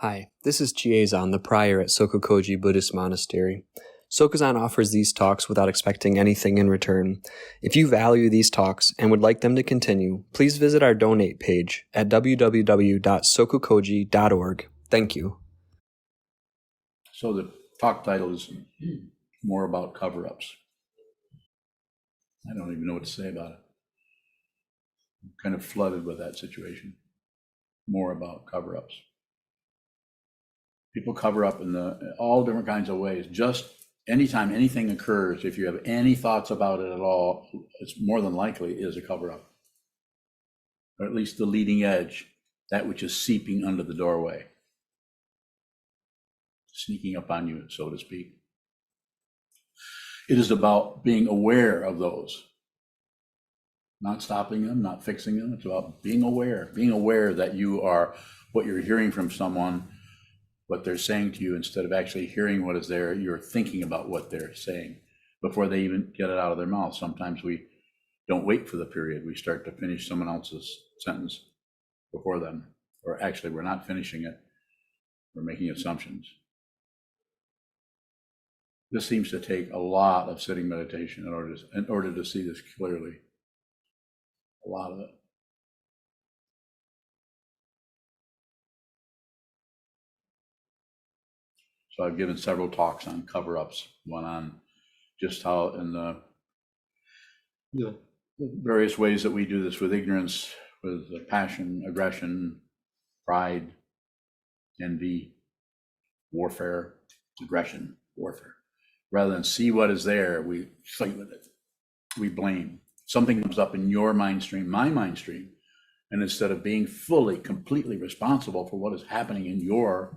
Hi, this is Jiezan, the prior at SokukoJi Buddhist Monastery. Sokuzan offers these talks without expecting anything in return. If you value these talks and would like them to continue, please visit our donate page at www.sokukoji.org. Thank you. So the talk title is more about cover-ups. I don't even know what to say about it. I'm kind of flooded with that situation. More about cover-ups. People cover up in all different kinds of ways. Just anytime anything occurs, if you have any thoughts about it at all, it's more than likely is a cover-up. Or at least the leading edge, that which is seeping under the doorway. Sneaking up on you, so to speak. It is about being aware of those. Not stopping them, not fixing them. It's about being aware that you are what you're hearing from someone, what they're saying to you. Instead of actually hearing what is there, you're thinking about what they're saying before they even get it out of their mouth. Sometimes we don't wait for the period. We start to finish someone else's sentence before them, or actually we're not finishing it. We're making assumptions. This seems to take a lot of sitting meditation in order to see this clearly. A lot of it. So I've given several talks on cover-ups, one on just how in the various ways that we do this with ignorance, with passion, aggression, pride, envy, warfare, aggression, warfare. Rather than see what is there, we fight with it. We blame. Something comes up in your mind stream, my mind stream, and instead of being fully, completely responsible for what is happening in your,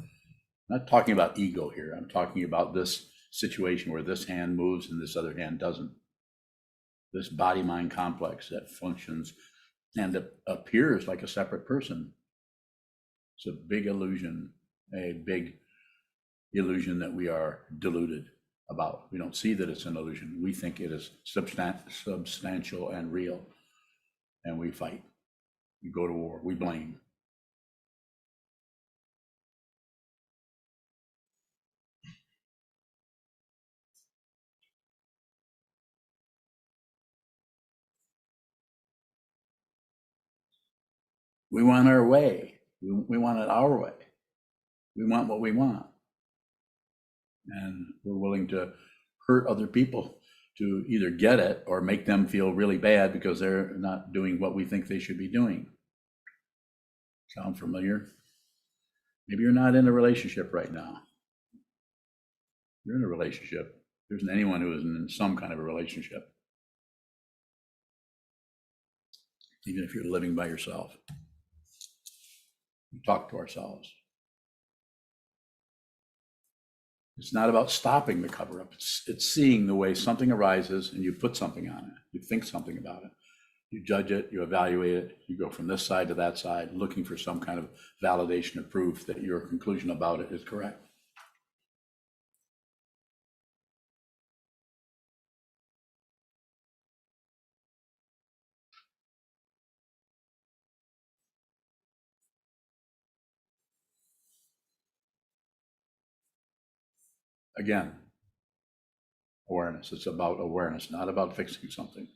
I'm not talking about ego here, I'm talking about this situation where this hand moves and this other hand doesn't. This body-mind complex that functions and appears like a separate person. It's a big illusion that we are deluded about. We don't see that it's an illusion. We think it is substantial and real. And we fight. We go to war. We blame. We want our way. We want it our way. We want what we want. And we're willing to hurt other people to either get it or make them feel really bad because they're not doing what we think they should be doing. Sound familiar? Maybe you're not in a relationship right now. You're in a relationship. There isn't anyone who isn't in some kind of a relationship. Even if you're living by yourself. We talk to ourselves. It's not about stopping the cover-up. It's seeing the way something arises and you put something on it. You think something about it. You judge it, you evaluate it, you go from this side to that side, looking for some kind of validation or proof that your conclusion about it is correct. Again, awareness. It's about awareness, not about fixing something.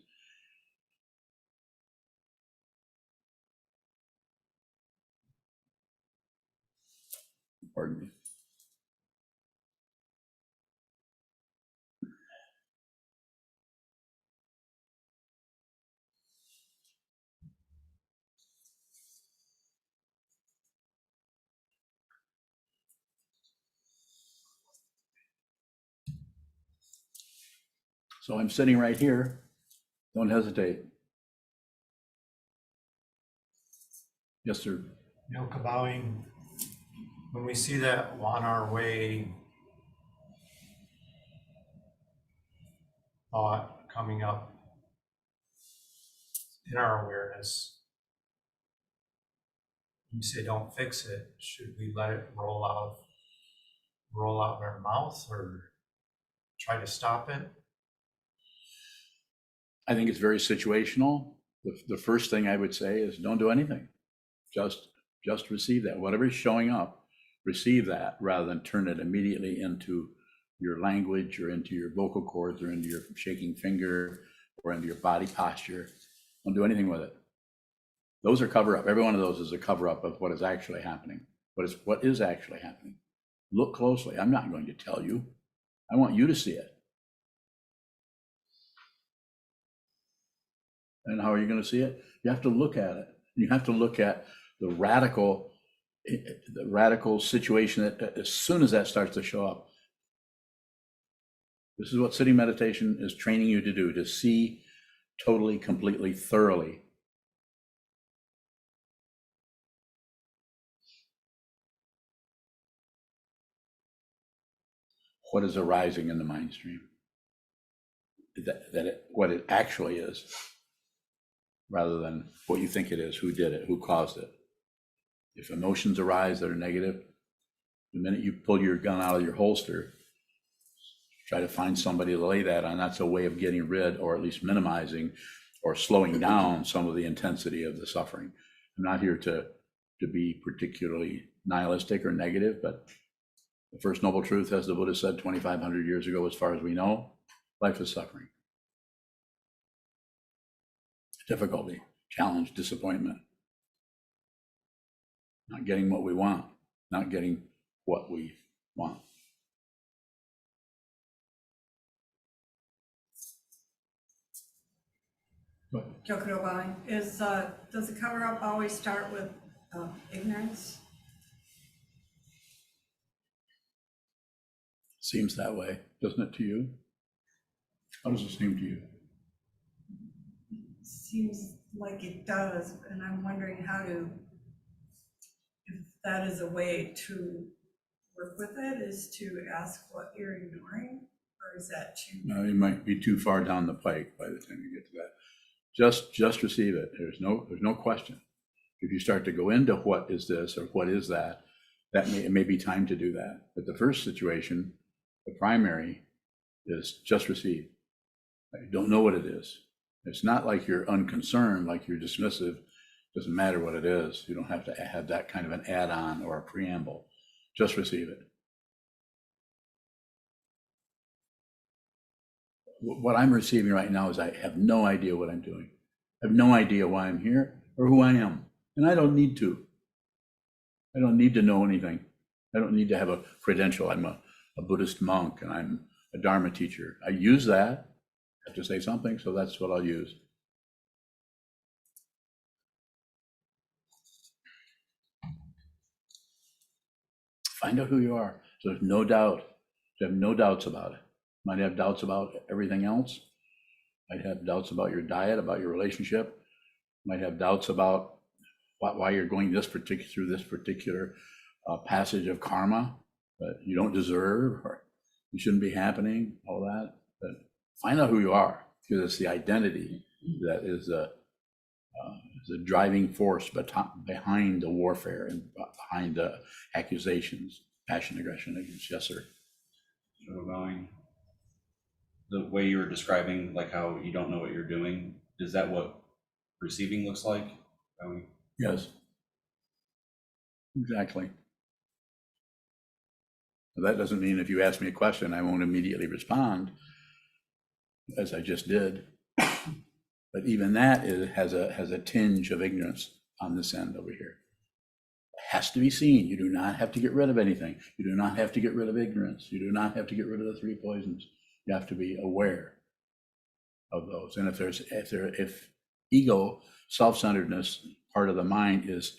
Pardon me. So I'm sitting right here. Don't hesitate. Yes, sir. Kabowing, when we see that on our way thought coming up in our awareness, you say don't fix it. Should we let it roll out in our mouth or try to stop it? I think it's very situational. The first thing I would say is don't do anything. Just receive that. Whatever is showing up, receive that rather than turn it immediately into your language or into your vocal cords or into your shaking finger or into your body posture. Don't do anything with it. Those are cover up. Every one of those is a cover up of what is actually happening. What is actually happening? Look closely. I'm not going to tell you. I want you to see it. And how are you going to see it? You have to look at it. You have to look at the radical situation that as soon as that starts to show up. This is what sitting meditation is training you to do, to see totally, completely, thoroughly. What is arising in the mind stream? What it actually is, rather than what you think it is, who did it, who caused it. If emotions arise that are negative, the minute you pull your gun out of your holster, try to find somebody to lay that on. That's a way of getting rid, or at least minimizing or slowing down some of the intensity of the suffering. I'm not here to be particularly nihilistic or negative, but the first noble truth, as the Buddha said 2,500 years ago, as far as we know, life is suffering. Difficulty, challenge, disappointment. Not getting what we want, not getting what we want. SokukoJi, does the cover up always start with ignorance? Seems that way, doesn't it to you? How does it seem to you? Seems like it does, and I'm wondering if that is a way to work with it, is to ask what you're ignoring, or is that too? No, you might be too far down the pike by the time you get to that. Just receive it. There's no question. If you start to go into what is this or what is that, it may be time to do that. But the first situation, the primary, is just receive. You don't know what it is. It's not like you're unconcerned, like you're dismissive. Doesn't matter what it is. You don't have to have that kind of an add-on or a preamble. Just receive it. What I'm receiving right now is I have no idea what I'm doing. I have no idea why I'm here or who I am. And I don't need to. I don't need to know anything. I don't need to have a credential. I'm a Buddhist monk and I'm a Dharma teacher. I use that. I have to say something, so that's what I'll use. Find out who you are. So there's no doubt. You have no doubts about it. Might have doubts about everything else. Might have doubts about your diet, about your relationship. Might have doubts about why you're going through this particular passage of karma that you don't deserve or you shouldn't be happening, all that. But find out who you are, because it's the identity that is the driving force behind the warfare and behind the accusations, passion, aggression against. Yes, sir. So going the way you were describing, like how you don't know what you're doing, is that what receiving looks like? Yes, exactly. That doesn't mean if you ask me a question, I won't immediately respond, as I just did. But even that has a tinge of ignorance on this end over here. It has to be seen. You do not have to get rid of anything. You do not have to get rid of ignorance. You do not have to get rid of the three poisons. You have to be aware of those. And if ego, self-centeredness, part of the mind is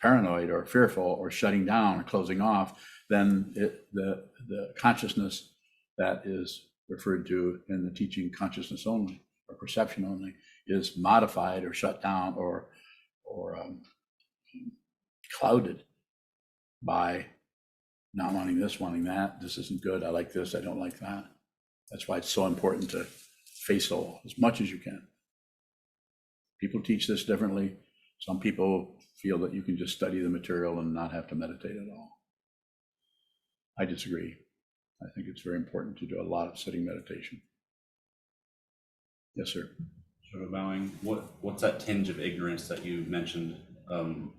paranoid or fearful or shutting down or closing off, then the consciousness that is referred to in the teaching consciousness only or perception only is modified or shut down or clouded by not wanting this, wanting that. This isn't good. I like this. I don't like that. That's why it's so important to face all as much as you can. People teach this differently. Some people feel that you can just study the material and not have to meditate at all. I disagree. I think it's very important to do a lot of sitting meditation. Yes, sir. Sort of bowing. What's that tinge of ignorance that you mentioned?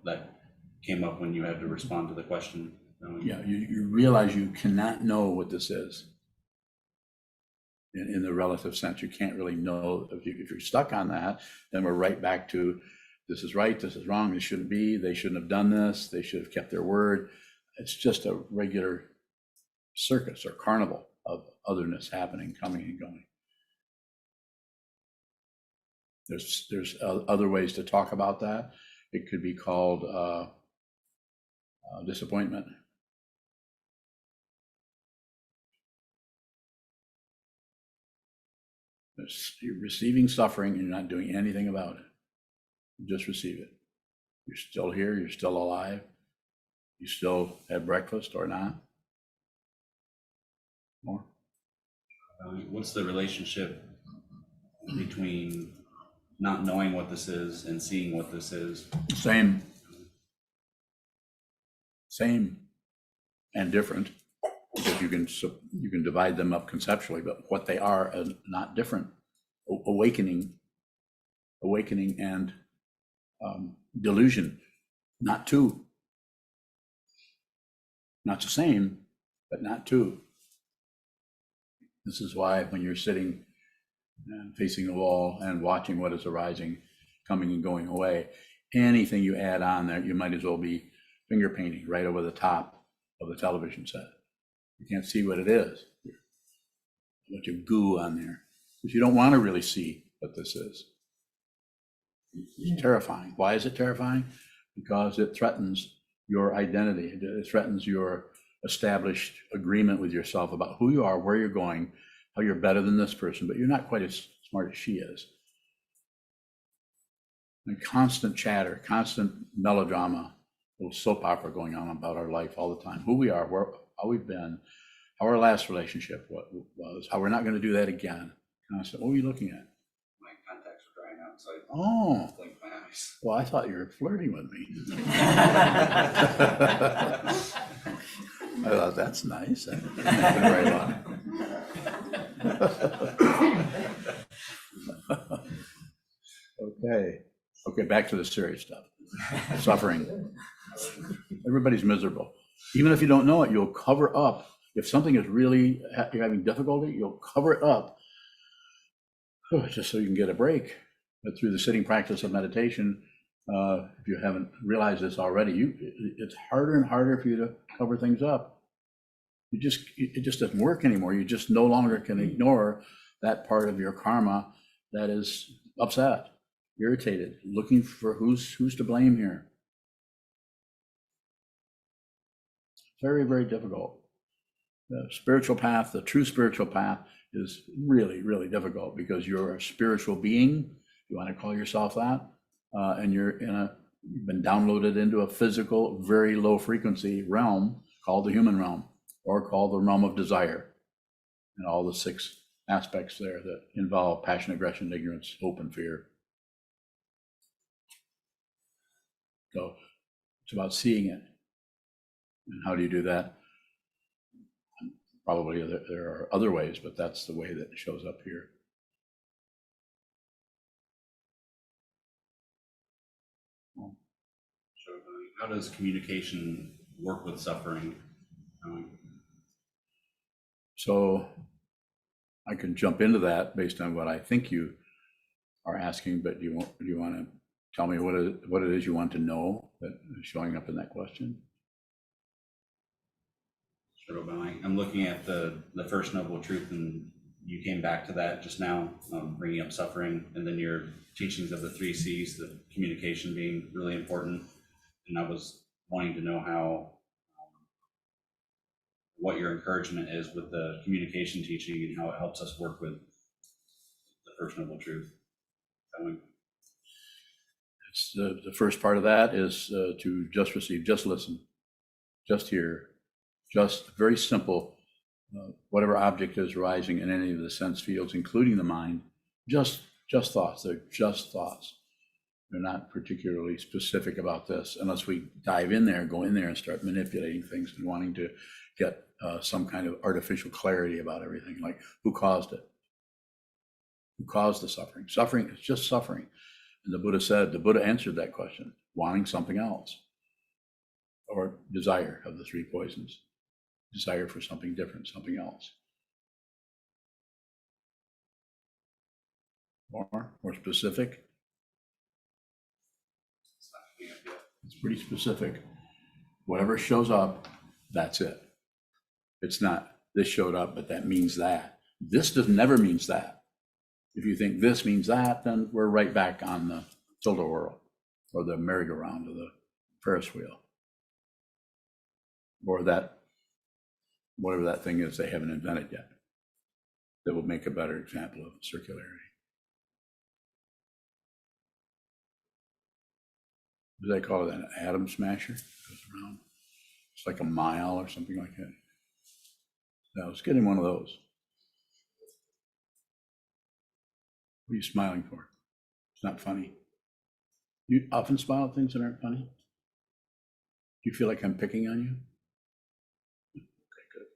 That came up when you had to respond to the question. Yeah, you realize you cannot know what this is. In the relative sense, you can't really know. If you're stuck on that, then we're right back to this is right, this is wrong, this shouldn't be, they shouldn't have done this, they should have kept their word. It's just a regular circus or carnival of otherness happening, coming and going. There's other ways to talk about that. It could be called disappointment. You're receiving suffering and you're not doing anything about it. You just receive it. You're still here, you're still alive. You still had breakfast or not. More? What's the relationship between not knowing what this is and seeing what this is? Same and different, because you can divide them up conceptually, but what they are is not different. Awakening and delusion, not two. Not the same, but not two. This is why when you're sitting and facing the wall and watching what is arising, coming and going away, anything you add on there, you might as well be finger painting right over the top of the television set. You can't see what it is. A bunch of goo on there, because you don't want to really see what this is. It's terrifying. Why is it terrifying? Because it threatens your identity. It threatens your established agreement with yourself about who you are, where you're going, how you're better than this person, but you're not quite as smart as she is. And constant chatter, constant melodrama, little soap opera going on about our life all the time. Who we are, how we've been, how our last relationship was, how we're not going to do that again. Constant. What are you looking at? My contacts are drying out, so Oh, blink my eyes. well, I thought you were flirting with me. I thought, that's nice. Right on. Okay, back to the serious stuff. Suffering. Everybody's miserable. Even if you don't know it, you'll cover up. If something is really, you're having difficulty, you'll cover it up just so you can get a break. But through the sitting practice of meditation, if you haven't realized this already, it's harder and harder for you to cover things up. It just doesn't work anymore. You just no longer can ignore that part of your karma that is upset, irritated, looking for who's to blame here. Very, very difficult. The spiritual path, the true spiritual path, is really, really difficult because you're a spiritual being. You want to call yourself that, and you've been downloaded into a physical, very low frequency realm called the human realm, or called the realm of desire, and all the 6 aspects there that involve passion, aggression, ignorance, hope, and fear. So it's about seeing it. And how do you do that? Probably there are other ways, but that's the way that it shows up here. So how does communication work with suffering? So I can jump into that based on what I think you are asking, but do you want to tell me what it is you want to know that is showing up in that question? Sure, but I'm looking at the first noble truth, and you came back to that just now, bringing up suffering, and then your teachings of the 3 C's, the communication being really important. And I was wanting to know how, what your encouragement is with the communication teaching and how it helps us work with the first noble truth. It's the first part of that is to just receive, just listen, just hear, just very simple. Whatever object is rising in any of the sense fields, including the mind, just thoughts. They're just thoughts. They're not particularly specific about this, unless we dive in there, go in there and start manipulating things and wanting to get some kind of artificial clarity about everything, like who caused it? Who caused the suffering? Suffering is just suffering. And the Buddha answered that question, wanting something else. or desire of the three poisons. Desire for something different, something else. More specific. It's pretty specific. Whatever shows up, that's it. It's not, this showed up, but that means that. This never means that. If you think this means that, then we're right back on the tilt-a-whirl or the merry-go-round or the Ferris wheel. Or that, whatever that thing is they haven't invented yet, that will make a better example of circularity. What do they call it? An atom smasher? Goes around. It's like a mile or something like that. I was getting one of those. What are you smiling for? It's not funny. You often smile at things that aren't funny? Do you feel like I'm picking on you? Okay, good.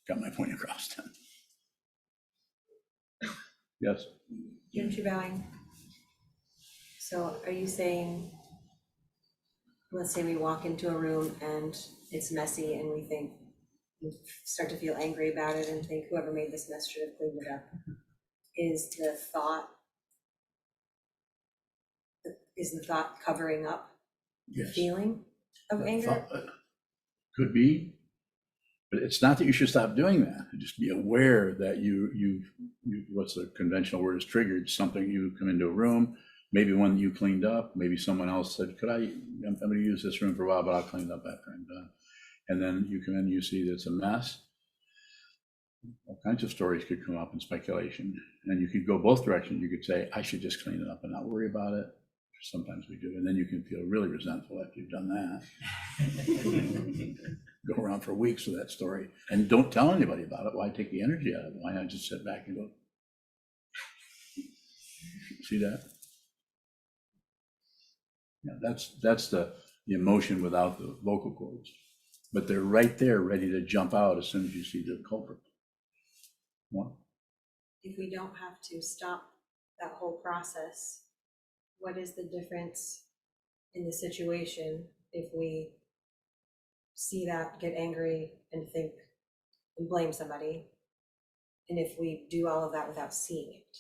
Got my point across then. Yes? Jim bowing. So are you saying, let's say we walk into a room and it's messy and we start to feel angry about it and think whoever made this mess should have cleaned it up. Is the thought covering up the Yes. feeling of anger? Could be, but it's not that you should stop doing that. Just be aware that you what's the conventional word is triggered something. You come into a room, maybe one that you cleaned up, maybe someone else said, I'm going to use this room for a while, but I'll clean it up after I'm done. And then you come in and you see that it's a mess. All kinds of stories could come up in speculation. And you could go both directions. You could say, I should just clean it up and not worry about it. Sometimes we do. And then you can feel really resentful after you've done that. Go around for weeks with that story. And don't tell anybody about it. Why take the energy out of it? Why not just sit back and go, see that? Yeah, that's the emotion without the vocal cords. But they're right there ready to jump out as soon as you see the culprit. What? If we don't have to stop that whole process, what is the difference in the situation if we see that, get angry and think and blame somebody, and if we do all of that without seeing it?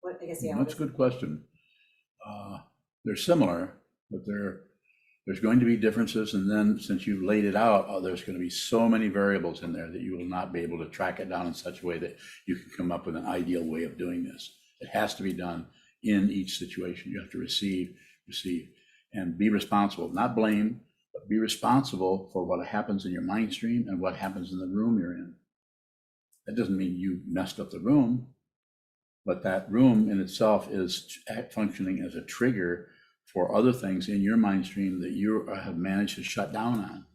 What, I guess, yeah. That's a good question. They're similar, but there's going to be differences. And then since you've laid it out, there's going to be so many variables in there that you will not be able to track it down in such a way that you can come up with an ideal way of doing this. It has to be done in each situation. You have to receive, and be responsible, not blame, but be responsible for what happens in your mind stream and what happens in the room you're in. That doesn't mean you messed up the room, but that room in itself is functioning as a trigger for other things in your mind stream that you have managed to shut down on.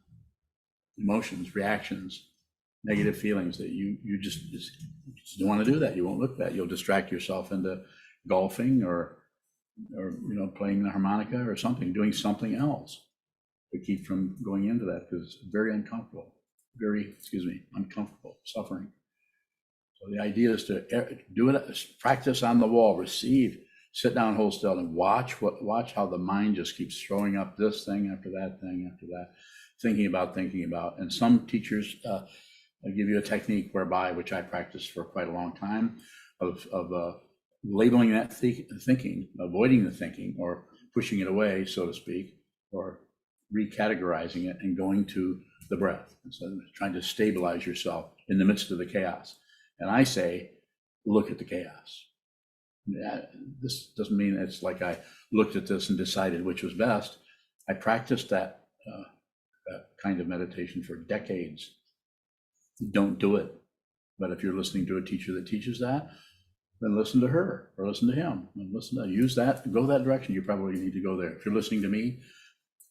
Emotions, reactions, negative feelings that you just don't want to do that. You won't look at that. You'll distract yourself into golfing or playing the harmonica or something, doing something else to keep from going into that, because it's very uncomfortable, uncomfortable, suffering. So the idea is to do it, practice on the wall, receive, sit down, hold still, and watch how the mind just keeps throwing up this thing after that thing after that, thinking about. And some teachers give you a technique whereby, which I practiced for quite a long time, of labeling that thinking, avoiding the thinking, or pushing it away, so to speak, or recategorizing it and going to the breath instead of trying to stabilize yourself in the midst of the chaos. And I say, look at the chaos. This doesn't mean it's like I looked at this and decided which was best. I practiced that kind of meditation for decades. Don't do it. But if you're listening to a teacher that teaches that, then listen to her or listen to him and use that, go that direction. You probably need to go there. If you're listening to me,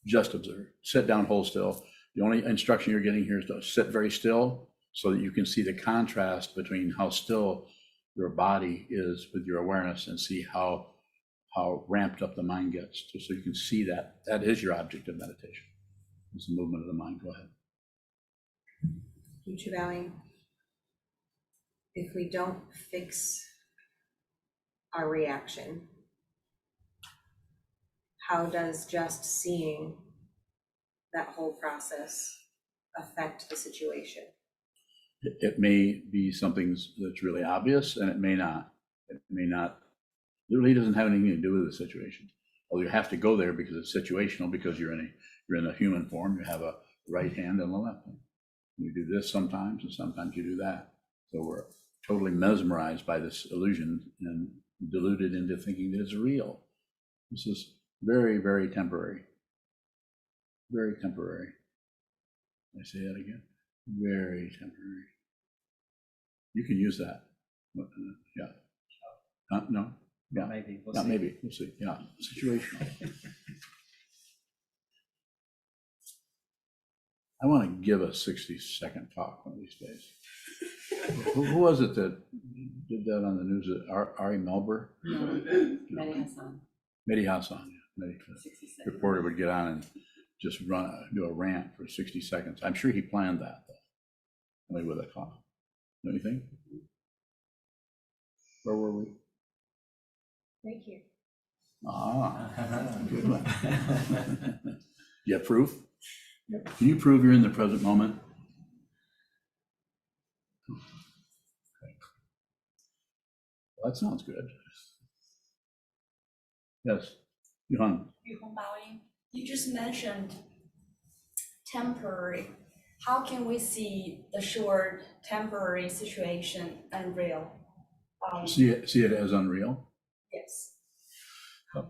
just observe, sit down, hold still. The only instruction you're getting here is to sit very still so that you can see the contrast between how still your body is with your awareness and see how ramped up the mind gets. So you can see that is your object of meditation. It's the movement of the mind. Go ahead. Future bowing. If we don't fix our reaction, how does just seeing that whole process affect the situation? It may be something that's really obvious, and it may not. It may not. It really doesn't have anything to do with the situation. Well, you have to go there because it's situational, because you're in a human form. You have a right hand and a left hand. You do this sometimes, and sometimes you do that. So we're totally mesmerized by this illusion and deluded into thinking that it's real. This is very, very temporary. Very temporary. I say that again. Very temporary. You can use that. Yeah. No. Yeah. Maybe. We'll Yeah, see. maybe. We'll see. Yeah. Situational. I want to give a 60-second talk one of these days. Who was it that did that on the news? Ari Melber? Mehdi Hassan, Mehdi Hassan. Yeah. Mehdi, 66. reporter would get on and just do a rant for 60 seconds. I'm sure he planned that, though. Only with a cough. Don't you think? Where were we? Right here. Ah, good one. You have proof? Can you prove you're in the present moment? Okay. Well, that sounds good. Yes, Johan. You just mentioned temporary. How can we see the short temporary situation unreal? See it as unreal. Yes.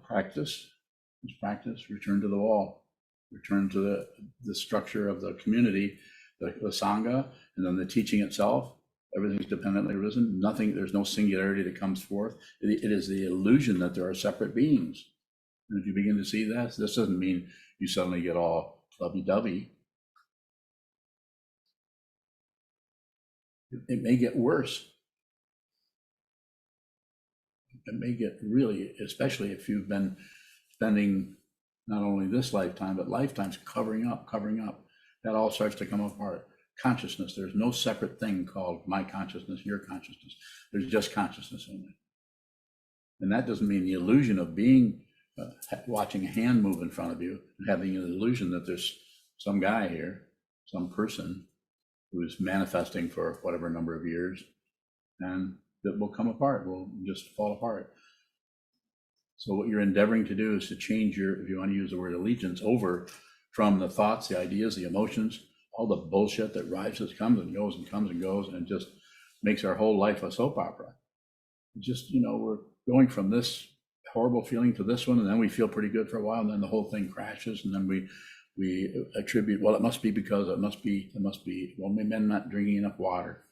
Practice. Just practice. Return to the wall. Return to the structure of the community, the sangha, and then the teaching itself. Everything's dependently arisen. Nothing. There's no singularity that comes forth. It is the illusion that there are separate beings. And if you begin to see that, this doesn't mean you suddenly get all lovey-dovey. It may get worse. It may get really, especially if you've been spending not only this lifetime, but lifetimes covering up. That all starts to come apart. Consciousness, there's no separate thing called my consciousness, your consciousness. There's just consciousness only. And that doesn't mean the illusion of being, watching a hand move in front of you, and having an illusion that there's some guy here, some person who's manifesting for whatever number of years, and that will come apart, will just fall apart. So what you're endeavoring to do is to change your, if you want to use the word allegiance, over from the thoughts, the ideas, the emotions, all the bullshit that rises, comes and goes and comes and goes, and just makes our whole life a soap opera. Just, we're going from this horrible feeling to this one, and then we feel pretty good for a while, and then the whole thing crashes, and then we attribute, well, it must be because it must be, well, maybe I'm not drinking enough water.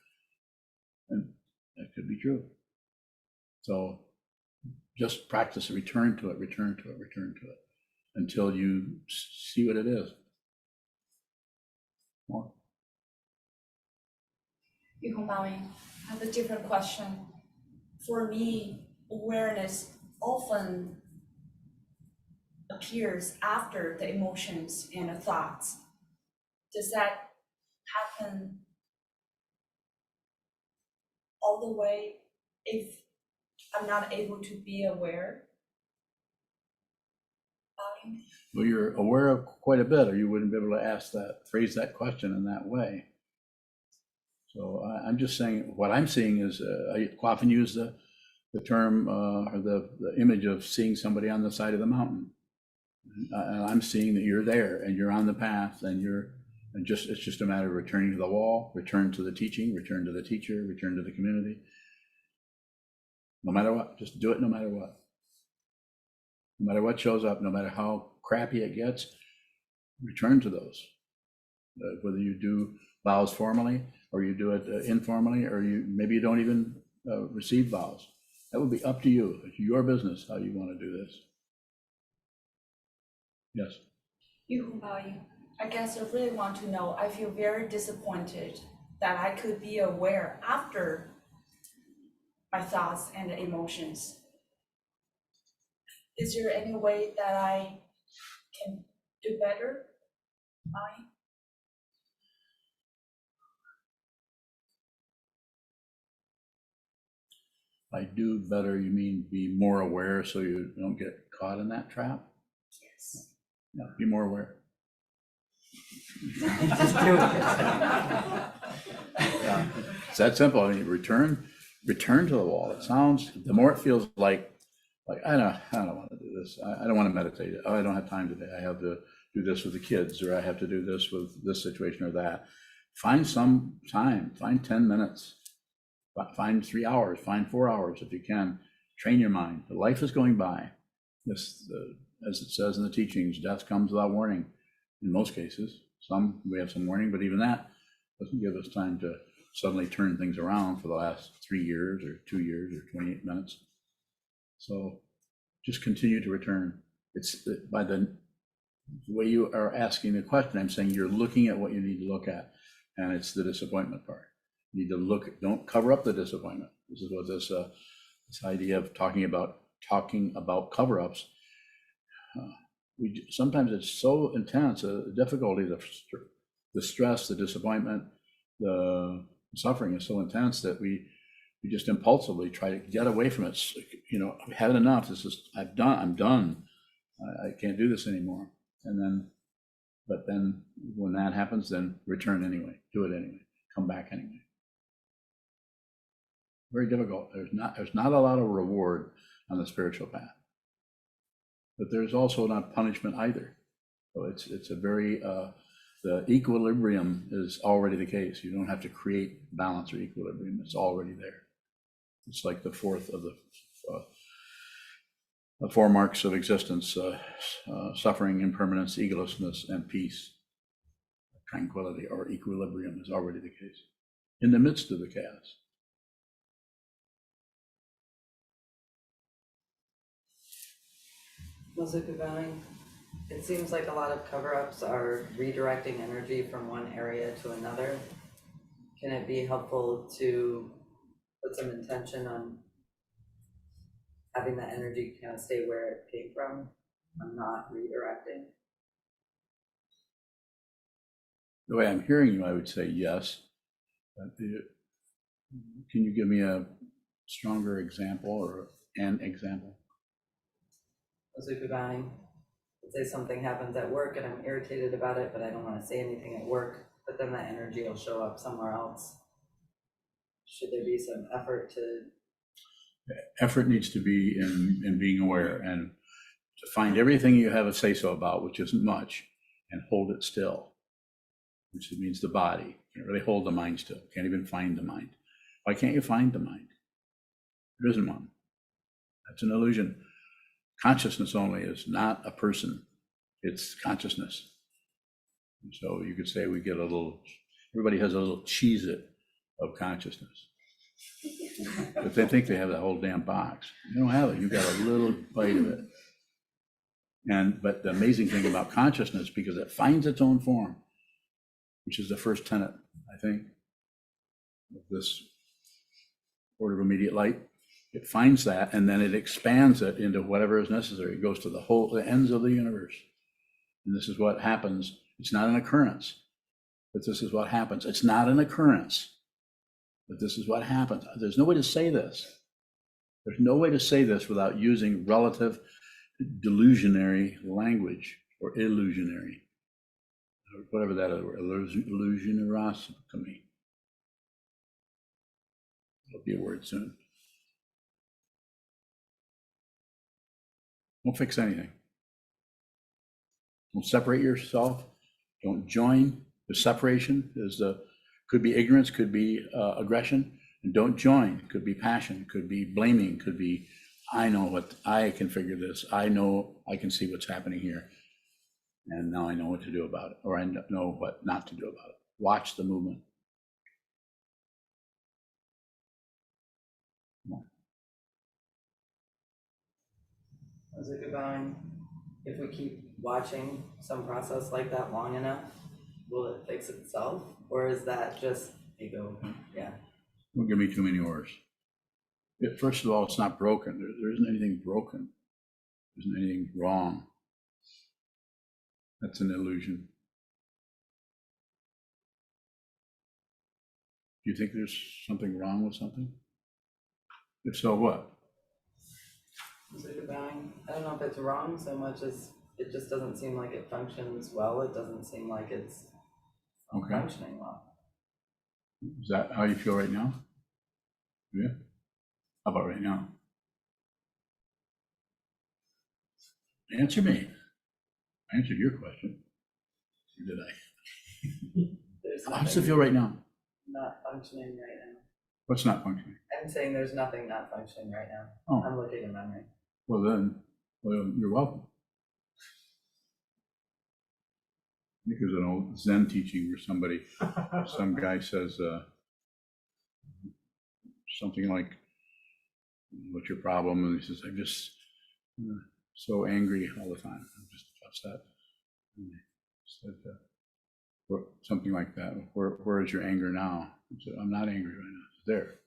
And that could be true. So just practice, return to it, until you see what it is. More? I have a different question. For me, awareness often appears after the emotions and the thoughts. Does that happen all the way if I'm not able to be aware? Well, you're aware of quite a bit, or you wouldn't be able to phrase that question in that way. So I'm just saying, what I'm seeing is, I often use the term or the image of seeing somebody on the side of the mountain. And I'm seeing that you're there and you're on the path, and it's just a matter of returning to the wall, return to the teaching, return to the teacher, return to the community. No matter what, just do it no matter what. No matter what shows up, no matter how crappy it gets, return to those. Whether you do vows formally, or you do it informally, or maybe you don't even receive vows. That would be up to you. It's your business how you want to do this. Yes. I guess I really want to know, I feel very disappointed that I could be aware after my thoughts and emotions. Is there any way that I can do better? By do better, you mean be more aware so you don't get caught in that trap? Yes. Yeah, be more aware. Just do Yeah. It's that simple. I mean, return to the wall. It sounds, the more it feels like I don't want to do this. I don't want to meditate. Oh, I don't have time today. I have to do this with the kids, or I have to do this with this situation or that. Find some time, find 10 minutes, find 3 hours, find 4 hours if you can. Train your mind. The life is going by. As it says in the teachings, death comes without warning in most cases. Some, we have some warning, but even that doesn't give us time to suddenly turn things around for the last 3 years or 2 years or 28 minutes. So just continue to return. It's by the way you are asking the question, I'm saying you're looking at what you need to look at, and it's the disappointment part. You need to look, don't cover up the disappointment. This is what this idea of talking about cover-ups. Sometimes it's so intense, the difficulty, the stress, the disappointment, the suffering is so intense that we just impulsively try to get away from it. You know, I've had enough. I'm done. I can't do this anymore. But then when that happens, then return anyway, do it anyway, come back anyway. Very difficult. There's not a lot of reward on the spiritual path, but there's also not punishment either. So it's a very, the equilibrium is already the case. You don't have to create balance or equilibrium. It's already there. It's like the fourth of the 4 marks of existence, suffering, impermanence, egolessness, and peace. Tranquility or equilibrium is already the case in the midst of the chaos. Sokuzan, it seems like a lot of cover-ups are redirecting energy from one area to another. Can it be helpful to put some intention on having that energy kind of stay where it came from and not redirecting? The way I'm hearing you, I would say yes. Can you give me a stronger example or an example? Sokuzan, let's say something happens at work and I'm irritated about it, but I don't want to say anything at work, but then that energy will show up somewhere else. Should there be some effort to? Effort needs to be in being aware and to find everything you have a say-so about, which isn't much, and hold it still, which means the body. Can't really hold the mind still. Can't even find the mind. Why can't you find the mind? There isn't one. That's an illusion. Consciousness only is not a person. It's consciousness. And so you could say everybody has a little Cheez-It of consciousness. But they think they have the whole damn box. You don't have it. You got a little bite of it. But the amazing thing about consciousness, because it finds its own form, which is the first tenet, I think, of this order of immediate light. It finds that, and then it expands it into whatever is necessary. It goes to the ends of the universe. And this is what happens. It's not an occurrence, but this is what happens. It's not an occurrence, but this is what happens. There's no way to say this. There's no way to say this without using relative delusionary language or illusionary, or whatever that is, illusionerosity. It'll be a word soon. Don't fix anything. Don't separate yourself. Don't join. The separation could be ignorance, could be aggression, and don't join. Could be passion, could be blaming, could be I can figure this. I know I can see what's happening here, and now I know what to do about it, or I know what not to do about it. Watch the movement. Sokuzan, if we keep watching some process like that long enough, will it fix itself? Or is that just ego? Yeah. Don't give me too many orders. First of all, it's not broken. There isn't anything broken. There isn't anything wrong. That's an illusion. Do you think there's something wrong with something? If so, what? I don't know if it's wrong so much as it just doesn't seem like it functions well. It doesn't seem like it's Okay. functioning well. Is that how you feel right now? Yeah. How about right now? Answer me. I answered your question. Or did I? There's How does it nothing feel right now? not functioning right now. What's not functioning? I'm saying there's nothing not functioning right now. Oh. I'm looking at memory. Well, then, you're welcome. I think there's an old Zen teaching where some guy says something like, "What's your problem?" And he says, "I'm just so angry all the time. I'm just upset." And he said, something like that. Where is your anger now? He said, "I'm not angry right now. It's there.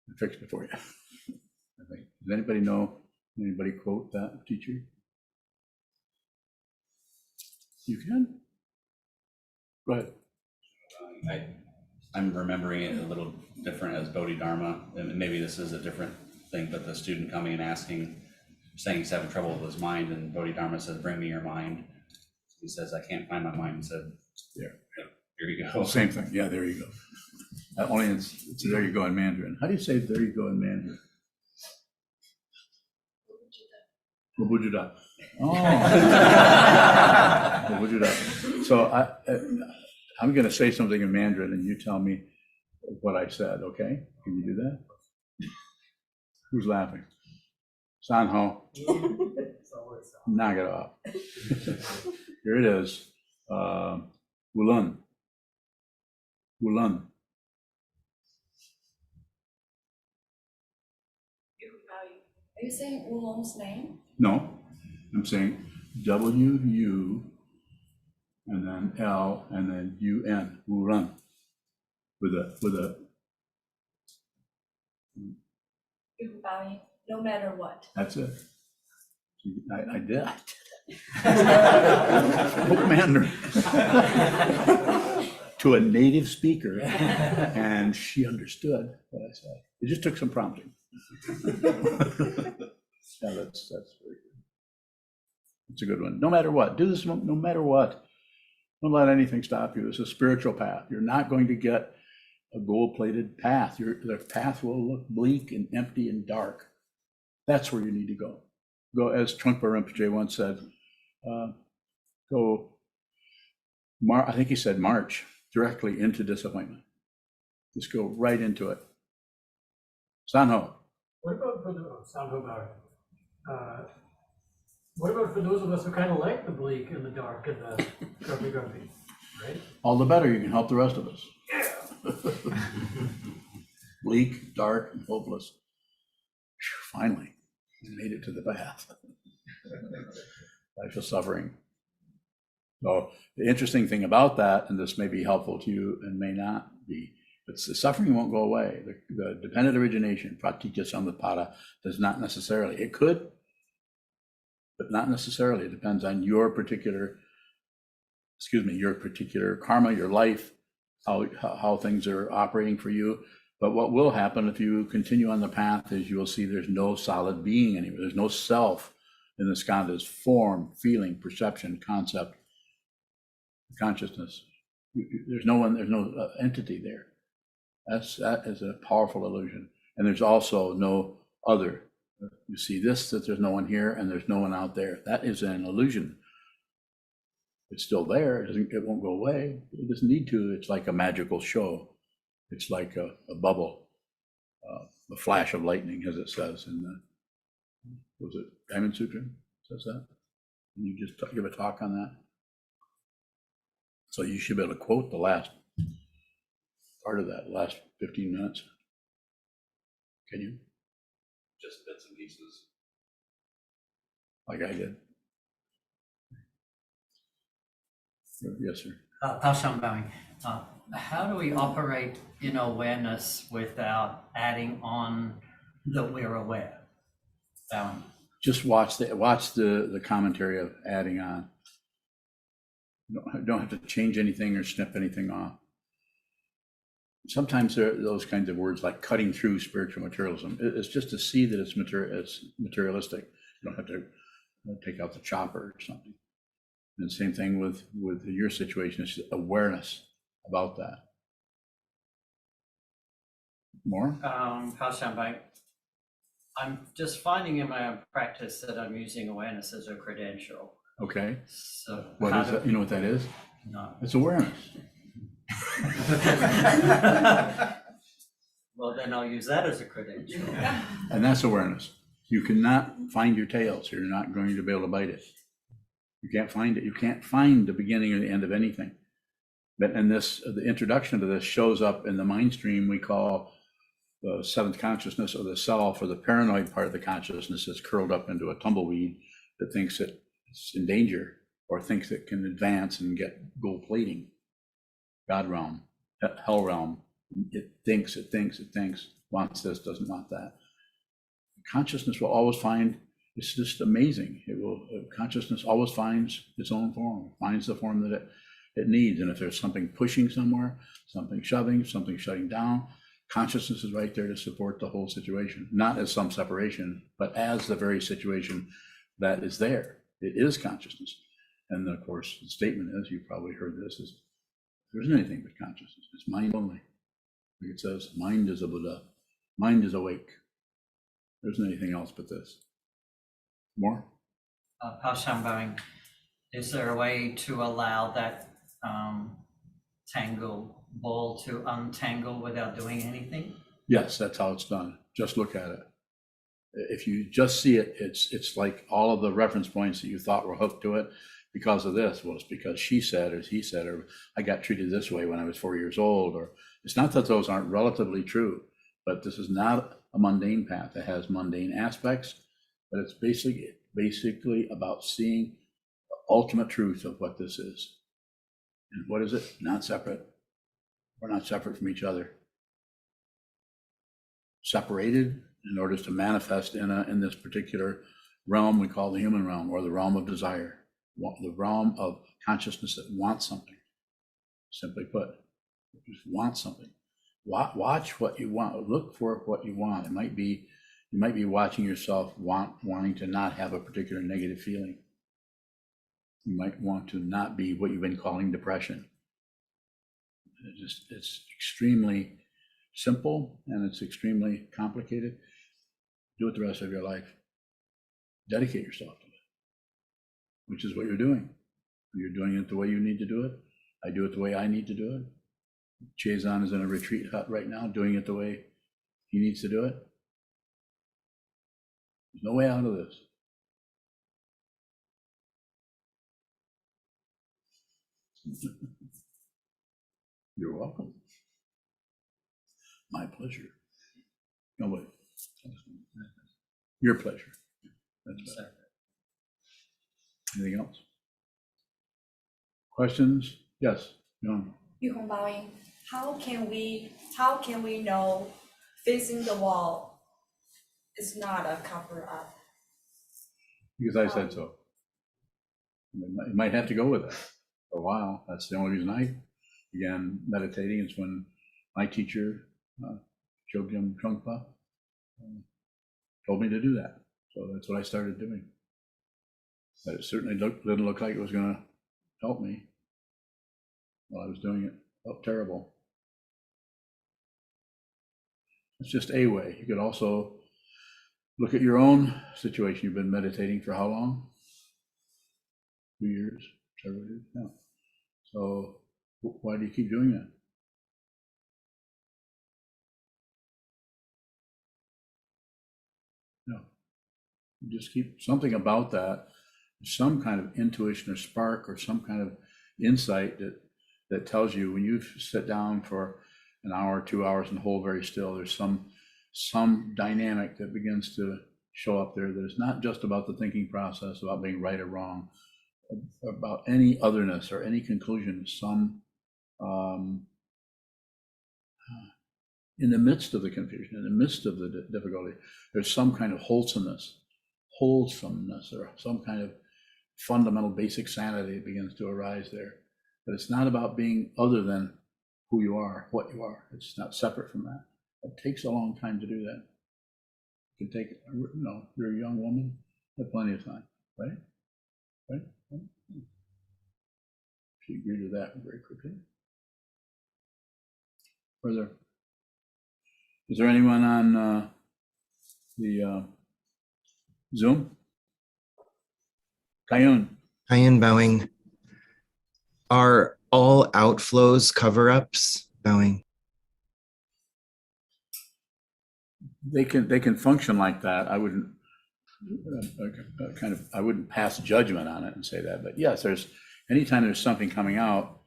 I fixed it for you." I think. Does anybody quote that teacher? You can? Go ahead. I'm remembering it a little different as Bodhidharma, and maybe this is a different thing, but the student coming and asking, saying he's having trouble with his mind, and Bodhidharma says, "Bring me your mind." He says, "I can't find my mind." He said, "There, here you go." Same thing. Yeah, there you go. Only it's there you go in Mandarin. How do you say there you go in Mandarin? Wubujida. Oh. Wubujida. So I'm going to say something in Mandarin and you tell me what I said, okay? Can you do that? Who's laughing? Sanho. Knock it off. Here it is. Wulan. Wulan. Are you saying Oolong's name? No, I'm saying W-U and then L and then U-N, Wulan. With a. No matter what. That's it. I did. Spoke Mandarin to a native speaker, and she understood what I said. It just took some prompting. Yeah, that's very good. It's a good one. No matter what, do this no matter what. Don't let anything stop you. It's a spiritual path. You're not going to get a gold-plated path. The path will look bleak and empty and dark. That's where you need to go. Go, as Trungpa Rinpoche once said, I think he said march directly into disappointment. Just go right into it. Sanho. What about for those of us who kind of like the bleak and the dark and the grumpy, right? All the better, you can help the rest of us. Yeah. Bleak, dark, and hopeless. Finally, we made it to the path. Life is suffering. So the interesting thing about that, and this may be helpful to you and may not be, but the suffering won't go away. The dependent origination, pratitya samutpada, does not necessarily. It could, but not necessarily. It depends on your particular karma, your life, how things are operating for you. But what will happen if you continue on the path is you will see there's no solid being anymore. There's no self in the skandhas: form, feeling, perception, concept, consciousness. There's no entity there. That is a powerful illusion. And there's also no other. You see this, that there's no one here and there's no one out there. That is an illusion. It's still there. It won't go away. It doesn't need to. It's like a magical show. It's like a bubble, a flash of lightning, as it says in the, was it Diamond Sutra? Says that? Can you just give a talk on that? So you should be able to quote the last part of that, last 15 minutes. Can you? Just bits and pieces. Like I did. Yes, sir. Paushan bowing. How do we operate in awareness without adding on the we're aware? Bowing. Just watch the commentary of adding on. You don't have to change anything or snip anything off. Sometimes there are those kinds of words like cutting through spiritual materialism. It's just to see that it's materialistic. You don't have to take out the chopper or something. And same thing with your situation, it's awareness about that. More? Paushanbai, I'm just finding in my own practice that I'm using awareness as a credential. Okay. So What how is that? You know what that is? No. It's awareness. Well, then I'll use that as a credential. And that's awareness. You cannot find your tail, so you're not going to be able to bite it. You can't find it. You can't find the beginning or the end of anything. But in this, the introduction to this shows up in the mind stream we call the seventh consciousness, or the self, or the paranoid part of the consciousness that's curled up into a tumbleweed that thinks that it's in danger, or thinks it can advance and get gold plating. God realm, hell realm. It thinks, wants this, doesn't want that. Consciousness will always find, it's just amazing. Consciousness always finds its own form, finds the form that it needs. And if there's something pushing somewhere, something shoving, something shutting down, consciousness is right there to support the whole situation, not as some separation, but as the very situation that is there. It is consciousness. And of course, the statement is, you've probably heard this, is there isn't anything but consciousness. It's mind only. Like it says, mind is a Buddha, mind is awake. There isn't anything else but this. More? Paushanbai, is there a way to allow that tangled ball to untangle without doing anything? Yes, that's how it's done. Just look at it. If you just see it, it's like all of the reference points that you thought were hooked to it because of this. Well, it's because she said, or he said, or I got treated this way when I was 4 years old. Or it's not that those aren't relatively true, but this is not a mundane path. It has mundane aspects, but it's basically about seeing the ultimate truth of what this is. And what is it? Not separate. We're not separate from each other. Separated in order to manifest in this particular realm we call the human realm, or the realm of desire, the realm of consciousness that wants something. Simply put, just want something. Watch what you want. Look for what you want. It might be, you might be watching yourself wanting to not have a particular negative feeling. You might want to not be what you've been calling depression. It's extremely simple and it's extremely complicated. Do it the rest of your life. Dedicate yourself to it, which is what you're doing. You're doing it the way you need to do it. I do it the way I need to do it. Sokuzan is in a retreat hut right now, doing it the way he needs to do it. There's no way out of this. You're welcome. My pleasure. No, wait. Your pleasure. That's better. Anything else? Questions? Yes, John. Yuhongbaoing, how can we know facing the wall is not a cover up? Because I said so. You might have to go with it for a while. That's the only reason I began meditating, is when my teacher, Chogyam Trungpa, told me to do that. So that's what I started doing. But it certainly didn't look like it was going to help me while I was doing it. Felt terrible. It's just a way. You could also look at your own situation. You've been meditating for how long? 2 years, several years, yeah. So why do you keep doing that? No, you just keep something about that, some kind of intuition or spark or some kind of insight that tells you, when you sit down for an hour, 2 hours and hold very still, there's some dynamic that begins to show up there that is not just about the thinking process, about being right or wrong, about any otherness or any conclusion. Some in the midst of the confusion, in the midst of the difficulty, there's some kind of wholesomeness, or some kind of fundamental basic sanity that begins to arise there. But it's not about being other than who you are, what you are. It's not separate from that. It takes a long time to do that. It can take, you're a young woman, you have plenty of time, right? Right? She agreed with that very quickly. Further, is there anyone on the Zoom? Kayun? High-end bowing. Are all outflows cover-ups? Bowing. They can function like that. I wouldn't I wouldn't pass judgment on it and say that, but yes, anytime there's something coming out,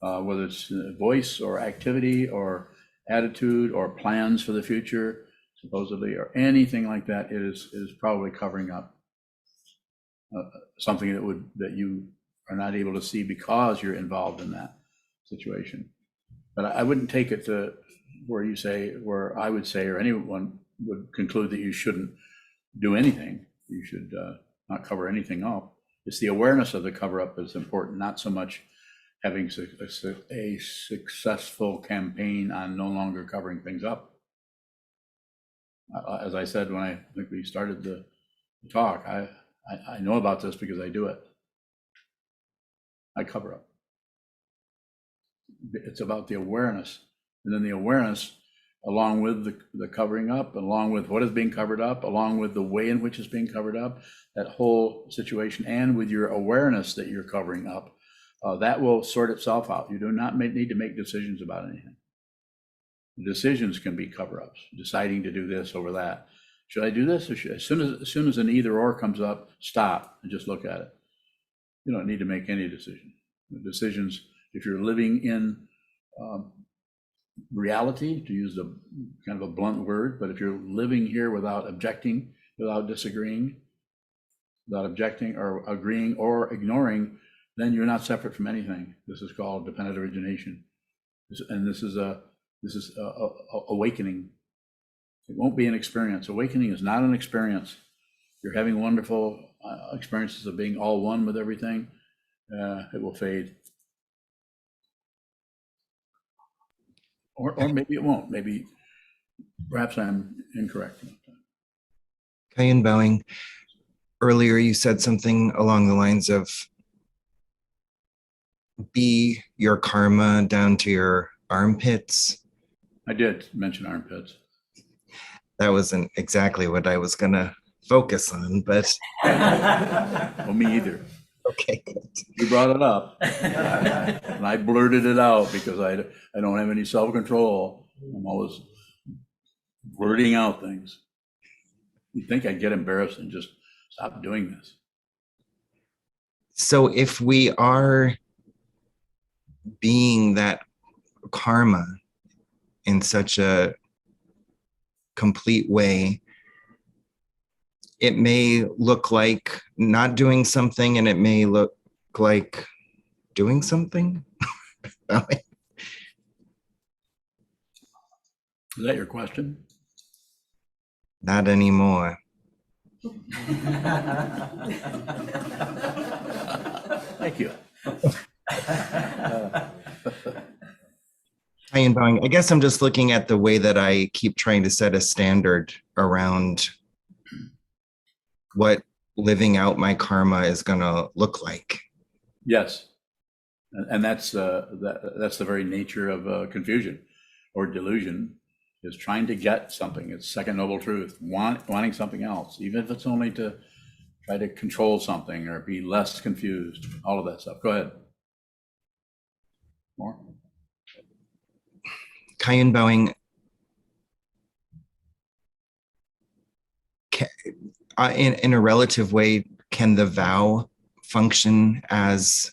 whether it's voice or activity or attitude or plans for the future, supposedly, or anything like that, it is probably covering up something that you are not able to see because you're involved in that situation. But I wouldn't take it to where I would say, or anyone would conclude that you shouldn't do anything. You should not cover anything up. It's the awareness of the cover up that's important, not so much having a successful campaign on no longer covering things up. As I said when I think we started the talk, I know about this because I do it. I cover up. It's about the awareness, and then the awareness, along with the covering up, along with what is being covered up, along with the way in which it's being covered up, that whole situation, and with your awareness that you're covering up, that will sort itself out. You do not need to make decisions about anything. Decisions can be cover-ups, deciding to do this over that. Should I do this? Or as soon as an either or comes up, stop and just look at it. You don't need to make any decision. Decisions, if you're living in reality, to use the kind of a blunt word, but if you're living here without objecting, without disagreeing, without objecting or agreeing or ignoring, then you're not separate from anything. This is called dependent origination, and this is awakening. It won't be an experience. Awakening is not an experience. You're having wonderful experiences of being all one with everything. It will fade. Or maybe it won't. Maybe, perhaps I'm incorrect. Kayan bowing. Earlier you said something along the lines of be your karma down to your armpits. I did mention armpits. That wasn't exactly what I was gonna focus on, but Well, me either. okay, good. You brought it up, and I blurted it out because I don't have any self-control. I'm always blurting out things. You'd think I'd get embarrassed and just stop doing this. So if we are being that karma in such a complete way, it may look like not doing something and it may look like doing something. Is that your question? Not anymore. Thank you. Ian Bowing, I guess I'm just looking at the way that I keep trying to set a standard around what living out my karma is going to look like. Yes, and that's the very nature of confusion or delusion, is trying to get something. It's second noble truth, wanting something else, even if it's only to try to control something or be less confused, all of that stuff. Go ahead. More? Kayan Bowing, in a relative way, can the vow function as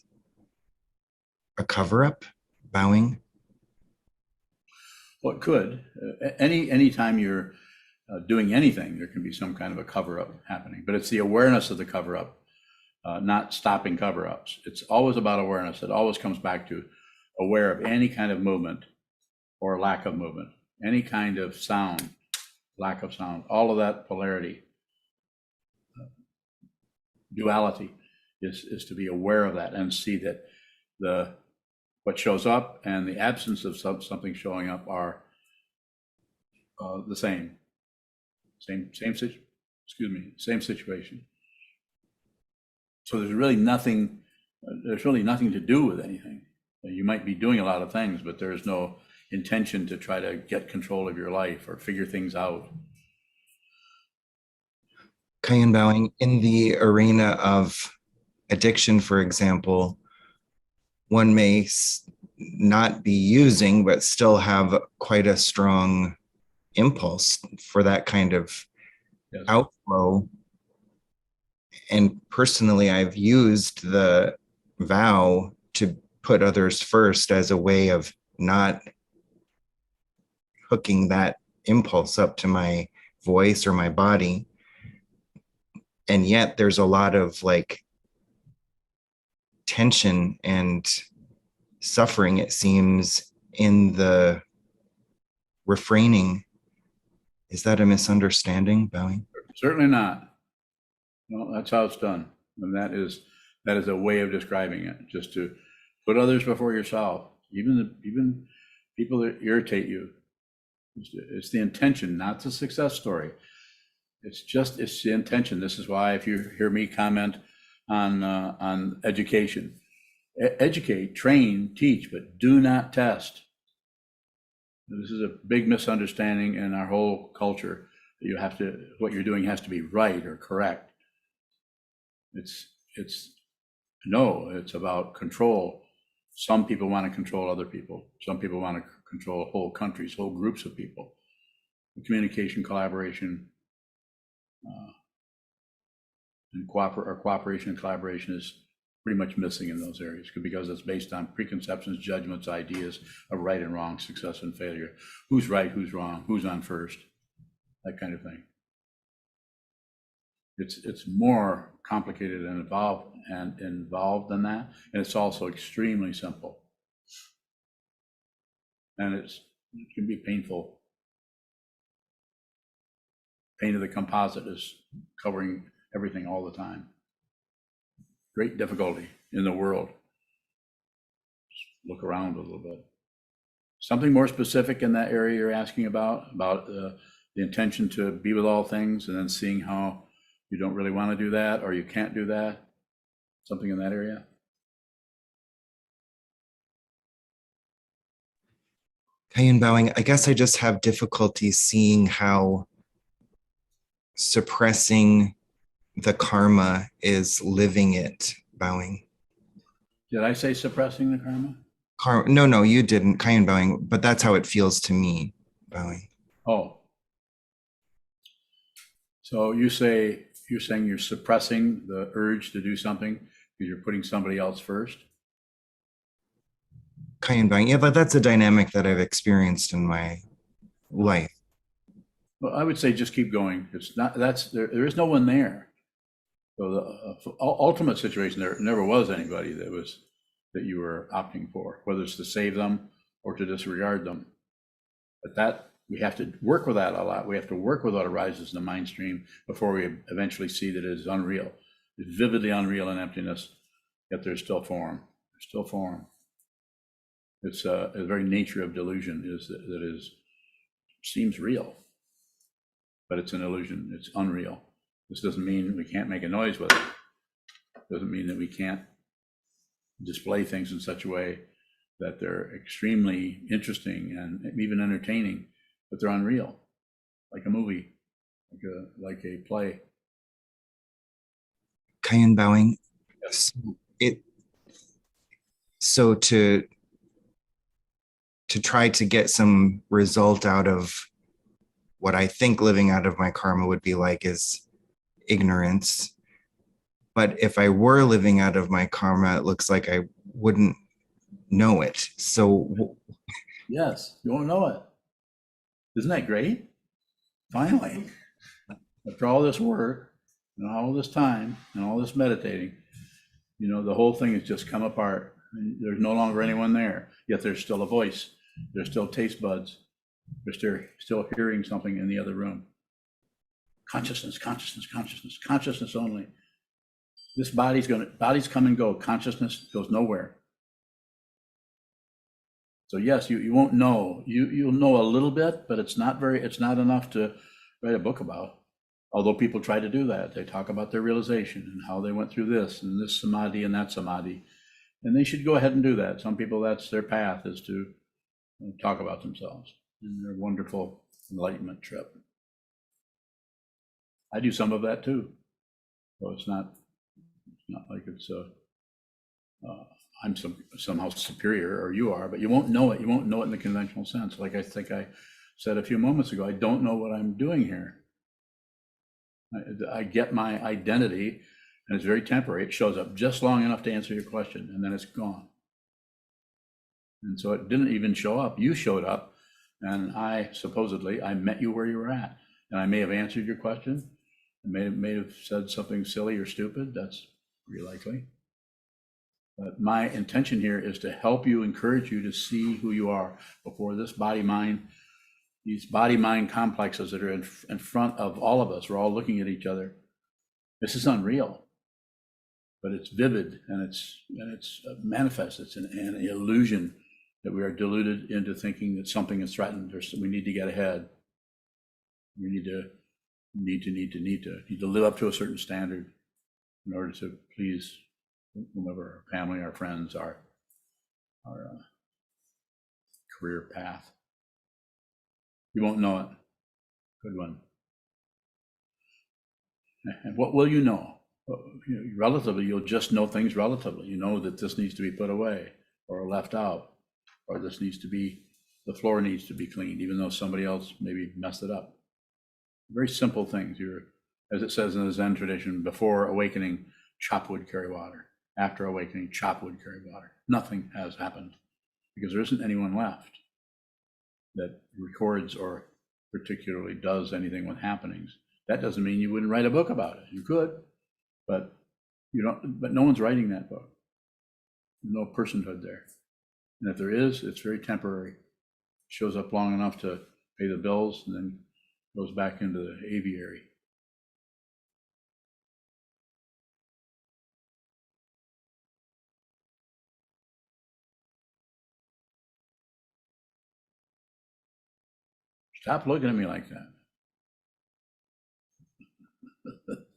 a cover-up, bowing? Well, it could. Any time you're doing anything, there can be some kind of a cover-up happening, but it's the awareness of the cover-up, not stopping cover-ups. It's always about awareness. It always comes back to aware of any kind of movement or lack of movement, any kind of sound, lack of sound, all of that polarity, duality is to be aware of that and see that what shows up and the absence of something showing up are the same situation. So there's really nothing There's really nothing to do with anything. You might be doing a lot of things, but there's no intention to try to get control of your life or figure things out. Kayan Bowing, in the arena of addiction, for example, one may not be using, but still have quite a strong impulse for that kind of Yes. outflow. And personally, I've used the vow to put others first as a way of not hooking that impulse up to my voice or my body. And yet there's a lot of like tension and suffering, it seems, in the refraining. Is that a misunderstanding, Bowing? Certainly not. No, that's how it's done. And that is a way of describing it, just to put others before yourself, even people that irritate you. It's the intention, not the success story. It's the intention. This is why if you hear me comment on education, educate, train, teach, but do not test. This is a big misunderstanding in our whole culture. What you're doing has to be right or correct. It's about control. Some people want to control other people. Some people want to control whole countries, whole groups of people. Communication, collaboration, and cooperation and collaboration is pretty much missing in those areas because it's based on preconceptions, judgments, ideas of right and wrong, success and failure. Who's right, who's wrong, who's on first, that kind of thing. It's more complicated and involved than that, and it's also extremely simple. And it can be painful. Pain of the composite is covering everything all the time. Great difficulty in the world. Just look around a little bit. Something more specific in that area you're asking about the intention to be with all things, and then seeing how you don't really want to do that or you can't do that. Something in that area. Kayan Bowing, I guess I just have difficulty seeing how suppressing the karma is living it, Bowing. Did I say suppressing the karma? No, you didn't, Kayan Bowing, but that's how it feels to me, Bowing. Oh. So you're saying you're suppressing the urge to do something because you're putting somebody else first? Kayan Bowing, yeah, but that's a dynamic that I've experienced in my life. Well, I would say just keep going. There is no one there. So the ultimate situation, there never was anybody that you were opting for, whether it's to save them or to disregard them. But that we have to work with that a lot. We have to work with what arises in the mind stream before we eventually see that it is unreal. It's vividly unreal in emptiness, yet there's still form. There's still form. It's the very nature of delusion seems real, but it's an illusion. It's unreal. This doesn't mean we can't make a noise with it. It doesn't mean that we can't display things in such a way that they're extremely interesting and even entertaining, but they're unreal, like a movie, like a play. Kayan Bowing, Yes. so to try to get some result out of what I think living out of my karma would be like is ignorance. But if I were living out of my karma, it looks like I wouldn't know it. So Yes, you won't know it. Isn't that great? Finally, after all this work and all this time and all this meditating, the whole thing has just come apart. There's no longer anyone there, yet there's still a voice. There's still taste buds. They're still hearing something in the other room. Consciousness, consciousness, consciousness, consciousness only. This bodies come and go. Consciousness goes nowhere. So yes, you won't know. You'll know a little bit, but it's not enough to write a book about. Although people try to do that, they talk about their realization and how they went through this and this samadhi and that samadhi. And they should go ahead and do that. Some people, that's their path, is to talk about themselves and their wonderful enlightenment trip. I do some of that too. So it's not like it's I'm somehow superior, or you are, but you won't know it. You won't know it in the conventional sense. Like I think I said a few moments ago, I don't know what I'm doing here. I get my identity, and it's very temporary. It shows up just long enough to answer your question, and then it's gone. And so it didn't even show up. You showed up, and I met you where you were at. And I may have answered your question. I may have said something silly or stupid. That's pretty likely. But my intention here is to help you, encourage you to see who you are before this body-mind, these body-mind complexes that are in front of all of us. We're all looking at each other. This is unreal, but it's vivid, and it's manifest. It's an illusion that we are deluded into thinking that something is threatened, or we need to get ahead. We need to live up to a certain standard in order to please whomever, our family, our friends, our career path. You won't know it. Good one. And what will you know? Relatively, you'll just know things relatively. You know that this needs to be put away or left out, or this needs to be, the floor needs to be cleaned, even though somebody else maybe messed it up. Very simple things. As it says in the Zen tradition, before awakening, chop wood, carry water. After awakening, chop wood, carry water. Nothing has happened because there isn't anyone left that records or particularly does anything with happenings. That doesn't mean you wouldn't write a book about it. You could, but you don't. But no one's writing that book. There's no personhood there. And if there is, it's very temporary. It shows up long enough to pay the bills and then goes back into the aviary. Stop looking at me like that.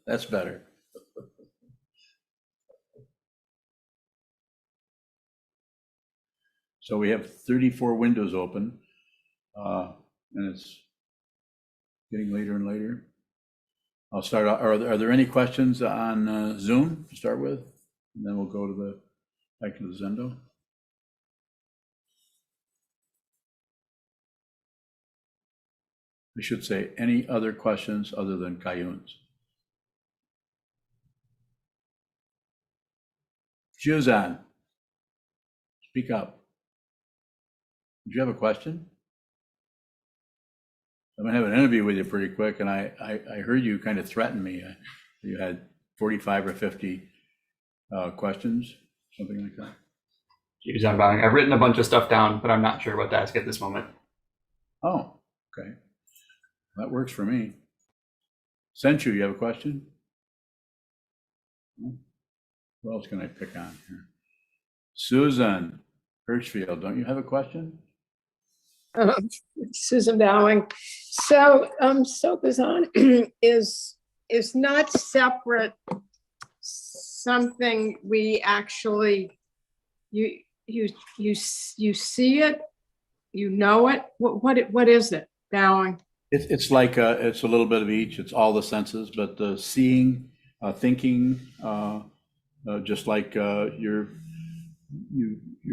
That's better. So we have 34 windows open, and it's getting later and later. I'll start out. Are there any questions on Zoom to start with? And then we'll go to back to the Zendo. I should say, any other questions other than Kayun's? Sokuzan, speak up. Did you have a question? I'm gonna have an interview with you pretty quick, and I heard you kind of threaten me. You had 45 or 50 questions, something like that. Sokuzan bowing. I've written a bunch of stuff down, but I'm not sure what to ask at this moment. Oh, okay. That works for me. Senchu, you have a question? What else can I pick on here? Susan Hirschfield, don't you have a question? Susan Bowing. So Sokuzan is not separate something we actually, you see it, you know it. What is it, Bowing? It's like it's a little bit of each. It's all the senses, but the seeing, thinking, just like you're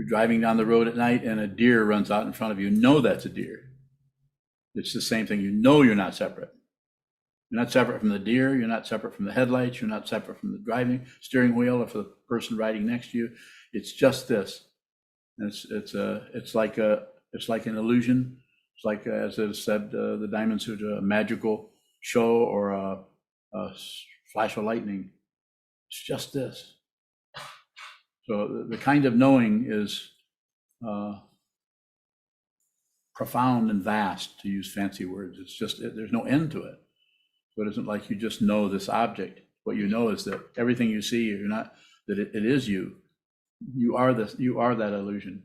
driving down the road at night and a deer runs out in front of you. You know that's a deer. It's the same thing. You know you're not separate. You're not separate from the deer. You're not separate from the headlights. You're not separate from the driving steering wheel or for the person riding next to you. It's just this. And it's like an illusion. It's like, as it said, the Diamond Sutra, a magical show or a flash of lightning. It's just this. So the kind of knowing is profound and vast, to use fancy words. It's just, there's no end to it. So it isn't like you just know this object. What you know is that everything you see, you're not, that it is you. You are this, you are that illusion.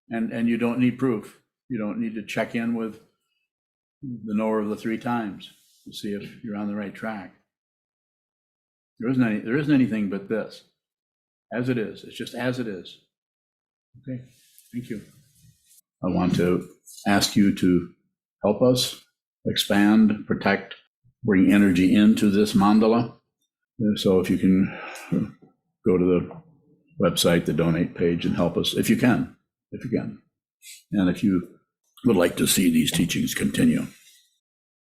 And you don't need proof. You don't need to check in with the knower of the three times to see if you're on the right track. There isn't anything but this. As it is. It's just as it is. Okay, thank you. I want to ask you to help us expand, protect, bring energy into this mandala. So if you can go to the website, the donate page, and help us, if you can. And if you would like to see these teachings continue.